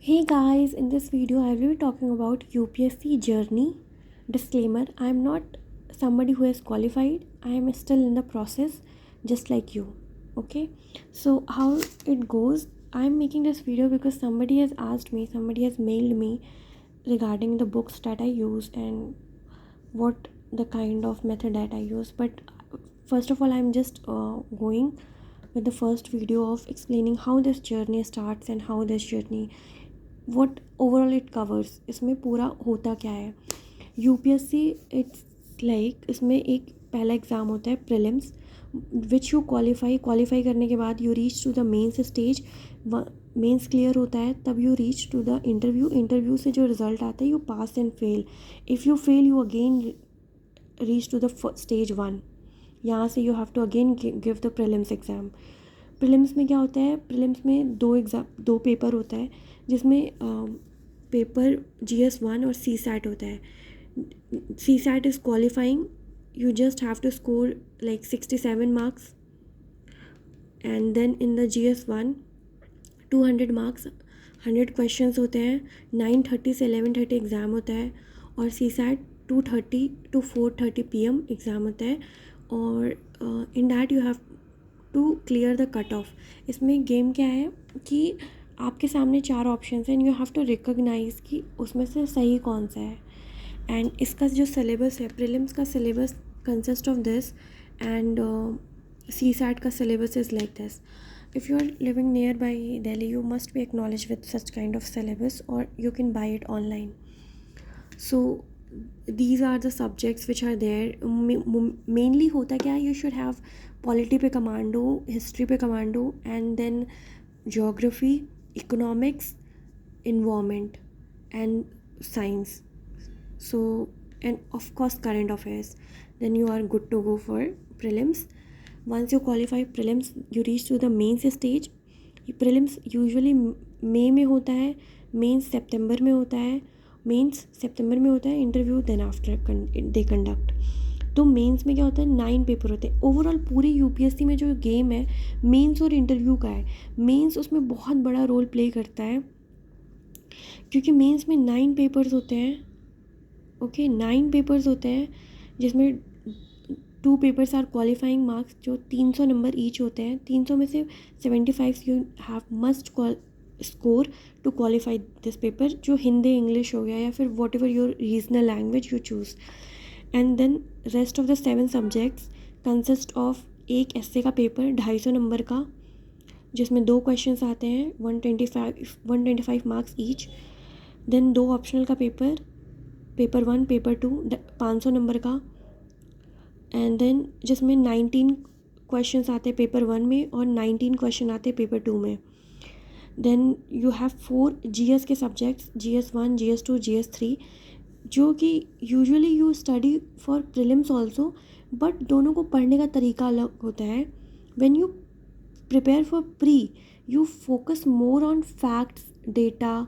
Hey guys, in this video I will be talking about UPSC journey. Disclaimer, I am not somebody who has qualified. I am still in the process just like you. Okay? So how it goes, I am making this video because somebody has asked me, somebody has mailed me regarding the books that I use and what the kind of method that I use. But first of all, I'm just going with the first video of explaining how this journey starts and how this journey what overall it covers. इसमें पूरा होता क्या है. UPSC it's like इसमें एक पहला exam होता है प्रीलिम्स विच यू क्वालिफाई करने के बाद you reach to the mains stage. Mains clear होता है तब you reach to the interview से जो रिज़ल्ट आता है you pass and fail. If you fail you again reach to the stage 1. यहाँ से you have to again give the prelims exam. Prelims में क्या होता है, प्रीलिम्स में दो पेपर होता है जिसमें पेपर GS1 और CSAT होता है. CSAT is qualifying. You just have to score like 67 marks and then in the GS1 200 marks 100 questions होते हैं. 9:30 से 11:30 एग्ज़ाम होता है और CSAT 2:30 to 4:30 PM एग्ज़ाम होता है. और in that you have to clear the cut off. इसमें गेम क्या है कि आपके सामने 4 ऑप्शंस हैं and you have to recognise कि उसमें से सही कौन सा है. एंड इसका जो सिलेबस है, प्रीलिम्स का syllabus consist of this and CSAT का syllabus is like this. If you are living nearby Delhi, you must be acknowledged with such kind of syllabus or you can buy it online. So these are the subjects which are there. Mainly होता क्या है, you should have polity पे command, history पे command and then geography, economics, environment and science. So and of course current affairs. Then you are good to go for prelims. Once you qualify prelims you reach to the mains stage. Prelims usually मई में होता है, mains सितंबर में होता है. Interview then after they conduct. तो mains में क्या होता है, 9 पेपर होते हैं. ओवरऑल पूरी यूपीएससी में जो गेम है मेंस और इंटरव्यू का है. मेंस उसमें बहुत बड़ा रोल प्ले करता है क्योंकि मेंस में 9 पेपर्स होते हैं. ओके 9 पेपर्स होते हैं जिसमें 2 पेपर्स आर क्वालिफाइंग मार्क्स जो 300 नंबर ईच होते हैं. 300 में से 75 you have must score to qualify this paper, जो हिंदी इंग्लिश हो गया या फिर whatever your regional language you choose. And then rest of the 7 subjects consist of एक एस्से का पेपर 250 नंबर का जिसमें 2 क्वेश्चंस आते हैं 125 मार्क्स ईच. देन 2 ऑप्शनल का पेपर 1 पेपर 2 500 नंबर का. एंड देन जिसमें 19 क्वेश्चंस आते हैं पेपर 1 में और 19 क्वेश्चन आते हैं पेपर 2 में. देन यू हैव 4 GS के सब्जेक्ट्स, GS1, GS2, GS3, जो कि usually you study for prelims also, but दोनों को पढ़ने का तरीका अलग होता है. When you prepare for pre you focus more on facts, data,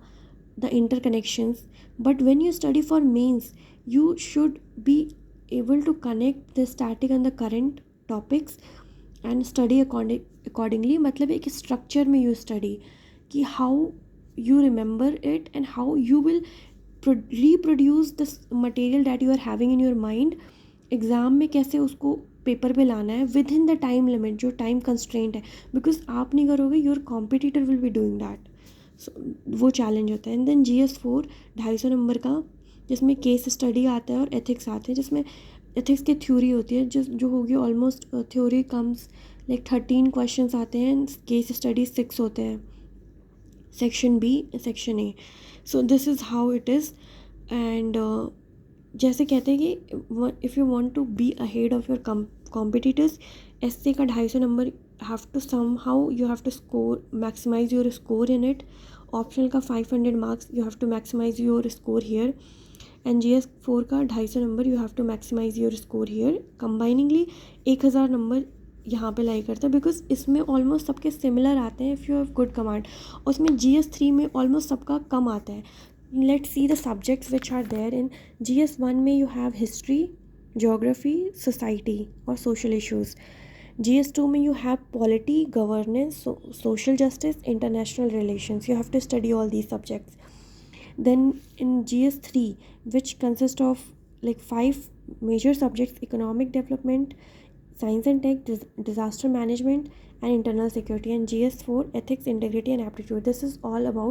the interconnections. But when you study for mains you should be able to connect the static and the current topics and study accordingly. मतलब एक structure में you study कि how you remember it and how you will reproduce this material that you are having in your mind. Exam में कैसे उसको paper पे लाना है within the time limit, जो टाइम कंस्ट्रेंट है. बिकॉज आप नहीं करोगे, your competitor will be doing that. So वो चैलेंज होता है. एंड देन GS4 250 नंबर का जिसमें केस स्टडी आता है और एथिक्स आते हैं, जिसमें एथिक्स की थ्योरी होती है जो होगी almost theory comes like 13 questions आते हैं. केस स्टडी 6 होते हैं, section B, section A. So this is how it is. And जैसे कहते हैं कि if you want to be ahead of your competitors, SA का 250 number have to somehow you have to score maximise your score in it. Optional का 500 marks you have to maximise your score here. And GS4 का 250 number you have to maximise your score here. Combiningly 1000 number यहाँ पे लाई करता है because इसमें almost सबके similar आते हैं if you have good command. उसमें GS3 में ऑलमोस्ट सबका कम आता है. Let's see the subjects which are there in GS1 में. You have history, geography, society और सोशल इश्यूज़. GS2 में you have polity, governance, social justice, international relations. You have to study all these subjects. Then in GS3, which consists of like 5 major subjects: economic development, science and tech, disaster management, and internal security. And GS4, ethics, integrity, and aptitude. This is all about